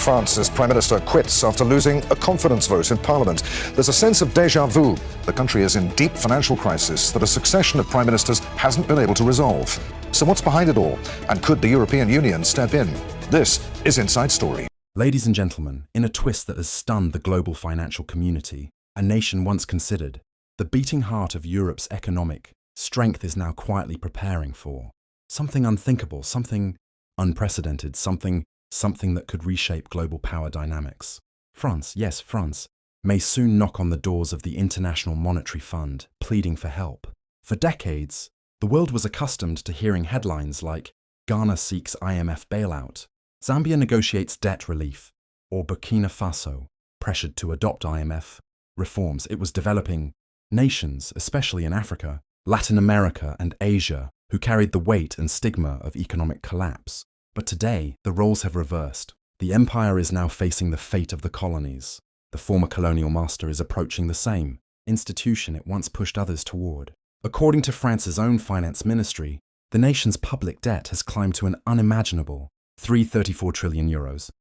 France's Prime Minister quits after losing a confidence vote in Parliament. There's a sense of déjà vu. The country is in deep financial crisis that a succession of Prime Ministers hasn't been able to resolve. So what's behind it all? And could the European Union step in? This is Inside Story. Ladies and gentlemen, in a twist that has stunned the global financial community, a nation once considered the beating heart of Europe's economic strength is now quietly preparing for something unthinkable, something unprecedented, something that could reshape global power dynamics. France, yes, France, may soon knock on the doors of the International Monetary Fund, pleading for help. For decades, the world was accustomed to hearing headlines like Ghana seeks IMF bailout, Zambia negotiates debt relief, or Burkina Faso pressured to adopt IMF reforms. It was developing nations, especially in Africa, Latin America and Asia, who carried the weight and stigma of economic collapse. But today, the roles have reversed. The empire is now facing the fate of the colonies. The former colonial master is approaching the same institution it once pushed others toward. According to France's own finance ministry, the nation's public debt has climbed to an unimaginable €334 trillion.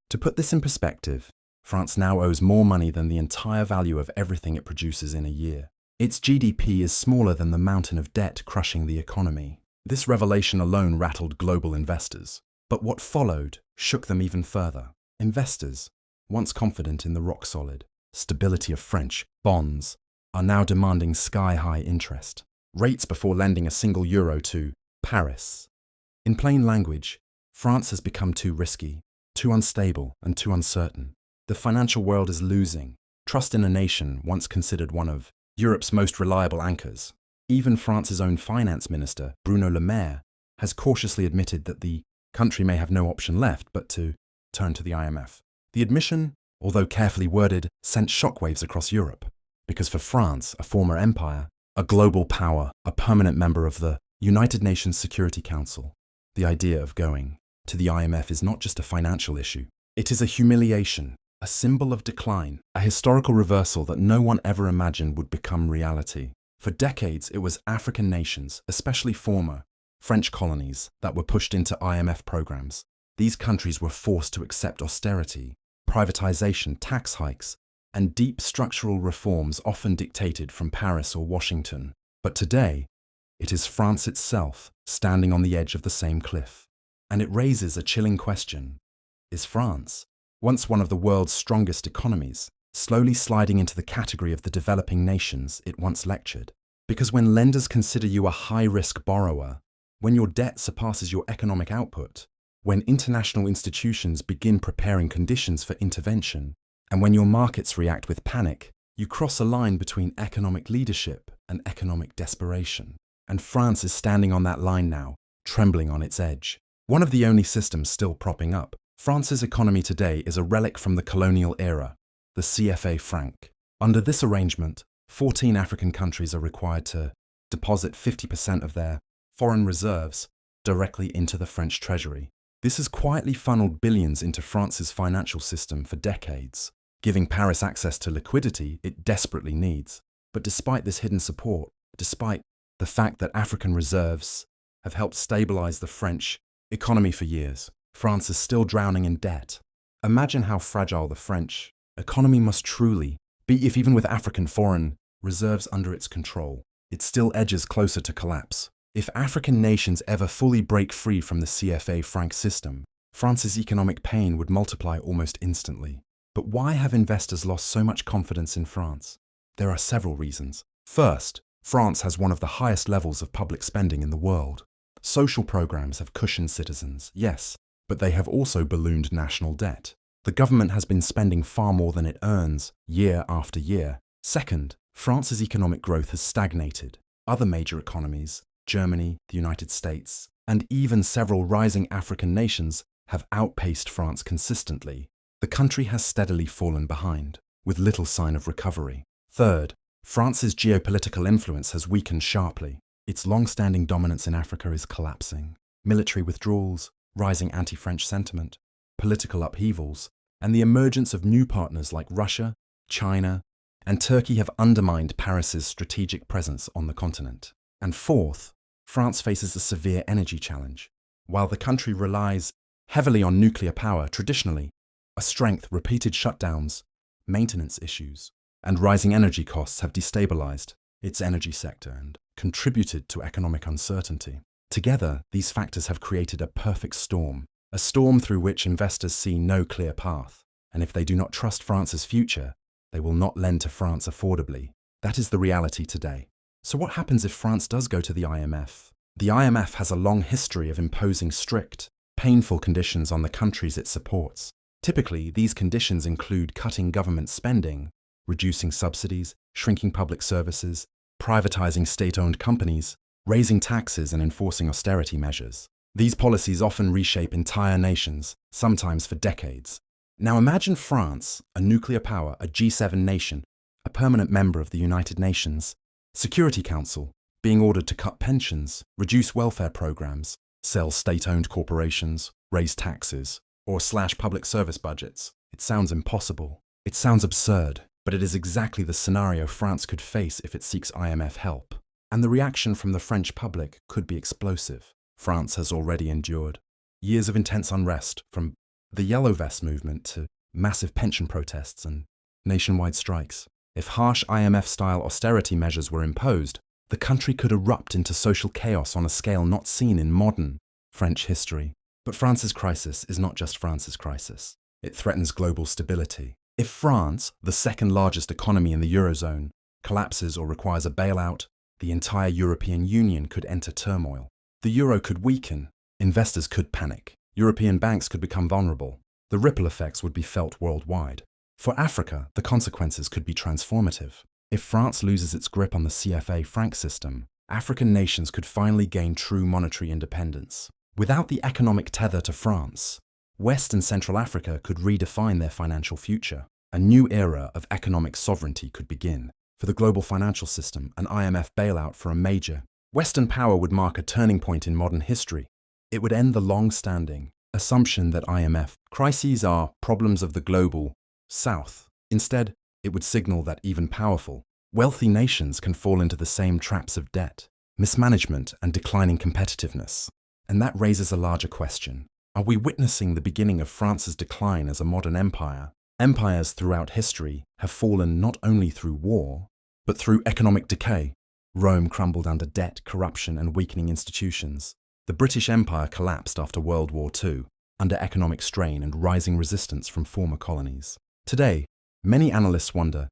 To put this in perspective, France now owes more money than the entire value of everything it produces in a year. Its GDP is smaller than the mountain of debt crushing the economy. This revelation alone rattled global investors. But what followed shook them even further. Investors, once confident in the rock-solid stability of French bonds, are now demanding sky-high interest rates before lending a single euro to Paris. In plain language, France has become too risky, too unstable, and too uncertain. The financial world is losing trust in a nation once considered one of Europe's most reliable anchors. Even France's own finance minister, Bruno Le Maire, has cautiously admitted that the country may have no option left but to turn to the IMF. The admission, although carefully worded, sent shockwaves across Europe. Because for France, a former empire, a global power, a permanent member of the United Nations Security Council, the idea of going to the IMF is not just a financial issue. It is a humiliation, a symbol of decline, a historical reversal that no one ever imagined would become reality. For decades, it was African nations, especially former French colonies, that were pushed into IMF programs. These countries were forced to accept austerity, privatization, tax hikes, and deep structural reforms often dictated from Paris or Washington. But today, it is France itself standing on the edge of the same cliff. And it raises a chilling question. Is France, once one of the world's strongest economies, slowly sliding into the category of the developing nations it once lectured? Because when lenders consider you a high-risk borrower, when your debt surpasses your economic output, when international institutions begin preparing conditions for intervention, and when your markets react with panic, you cross a line between economic leadership and economic desperation. And France is standing on that line now, trembling on its edge. One of the only systems still propping up France's economy today is a relic from the colonial era, the CFA franc. Under this arrangement, 14 African countries are required to deposit 50% of their foreign reserves directly into the French treasury. This has quietly funneled billions into France's financial system for decades, giving Paris access to liquidity it desperately needs. But despite this hidden support, despite the fact that African reserves have helped stabilize the French economy for years, France is still drowning in debt. Imagine how fragile the French economy must truly be if, even with African foreign reserves under its control, it still edges closer to collapse. If African nations ever fully break free from the CFA franc system, France's economic pain would multiply almost instantly. But why have investors lost so much confidence in France? There are several reasons. First, France has one of the highest levels of public spending in the world. Social programs have cushioned citizens, yes, but they have also ballooned national debt. The government has been spending far more than it earns, year after year. Second, France's economic growth has stagnated. Other major economies, Germany, the United States, and even several rising African nations have outpaced France consistently. The country has steadily fallen behind, with little sign of recovery. Third, France's geopolitical influence has weakened sharply. Its long-standing dominance in Africa is collapsing. Military withdrawals, rising anti-French sentiment, political upheavals, and the emergence of new partners like Russia, China, and Turkey have undermined Paris's strategic presence on the continent. And fourth, France faces a severe energy challenge. While the country relies heavily on nuclear power traditionally, A strength, repeated shutdowns, maintenance issues, and rising energy costs have destabilized its energy sector and contributed to economic uncertainty. Together, these factors have created a perfect storm, a storm through which investors see no clear path. And if they do not trust France's future, they will not lend to France affordably. That is the reality today. So what happens if France does go to the IMF? The IMF has a long history of imposing strict, painful conditions on the countries it supports. Typically, these conditions include cutting government spending, reducing subsidies, shrinking public services, privatizing state-owned companies, raising taxes and enforcing austerity measures. These policies often reshape entire nations, sometimes for decades. Now imagine France, a nuclear power, a G7 nation, a permanent member of the United Nations Security Council, being ordered to cut pensions, reduce welfare programs, sell state-owned corporations, raise taxes, or slash public service budgets. It sounds impossible. It sounds absurd, but it is exactly the scenario France could face if it seeks IMF help. And the reaction from the French public could be explosive. France has already endured years of intense unrest, from the Yellow Vest movement to massive pension protests and nationwide strikes. If harsh IMF-style austerity measures were imposed, the country could erupt into social chaos on a scale not seen in modern French history. But France's crisis is not just France's crisis. It threatens global stability. If France, the second largest economy in the Eurozone, collapses or requires a bailout, the entire European Union could enter turmoil. The euro could weaken, investors could panic, European banks could become vulnerable. The ripple effects would be felt worldwide. For Africa, the consequences could be transformative. If France loses its grip on the CFA franc system, African nations could finally gain true monetary independence. Without the economic tether to France, West and Central Africa could redefine their financial future. A new era of economic sovereignty could begin. For the global financial system, an IMF bailout for a major Western power would mark a turning point in modern history. It would end the long-standing assumption that IMF crises are problems of the global South. Instead, it would signal that even powerful, wealthy nations can fall into the same traps of debt, mismanagement, and declining competitiveness. And that raises a larger question. Are we witnessing the beginning of France's decline as a modern empire? Empires throughout history have fallen not only through war, but through economic decay. Rome crumbled under debt, corruption, and weakening institutions. The British Empire collapsed after World War II, under economic strain and rising resistance from former colonies. Today, many analysts wonder,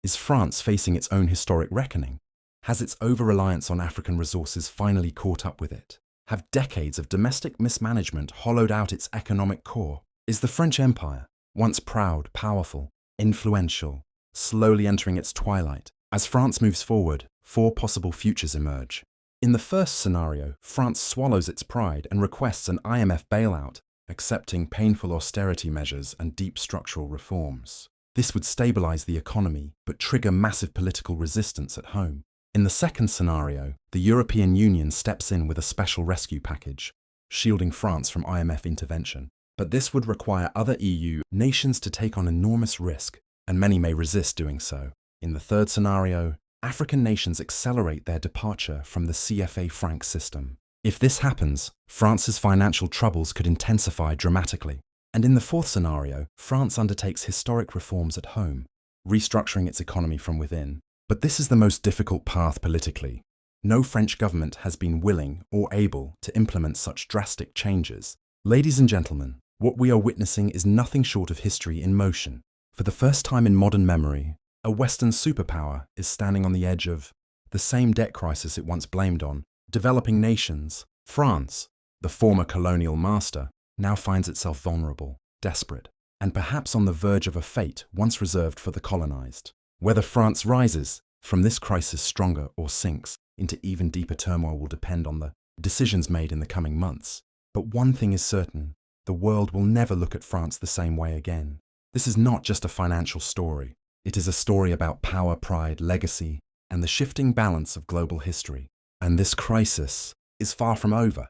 is France facing its own historic reckoning? Has its over-reliance on African resources finally caught up with it? Have decades of domestic mismanagement hollowed out its economic core? Is the French Empire, once proud, powerful, influential, slowly entering its twilight? As France moves forward, four possible futures emerge. In the first scenario, France swallows its pride and requests an IMF bailout, accepting painful austerity measures and deep structural reforms. This would stabilize the economy, but trigger massive political resistance at home. In the second scenario, the European Union steps in with a special rescue package, shielding France from IMF intervention. But this would require other EU nations to take on enormous risk, and many may resist doing so. In the third scenario, African nations accelerate their departure from the CFA franc system. If this happens, France's financial troubles could intensify dramatically. And in the fourth scenario, France undertakes historic reforms at home, restructuring its economy from within. But this is the most difficult path politically. No French government has been willing or able to implement such drastic changes. Ladies and gentlemen, what we are witnessing is nothing short of history in motion. For the first time in modern memory, a Western superpower is standing on the edge of the same debt crisis it once blamed on. Developing nations, France, the former colonial master, now finds itself vulnerable, desperate, and perhaps on the verge of a fate once reserved for the colonized. Whether France rises from this crisis stronger or sinks into even deeper turmoil will depend on the decisions made in the coming months. But one thing is certain, the world will never look at France the same way again. This is not just a financial story. It is a story about power, pride, legacy, and the shifting balance of global history. And this crisis is far from over.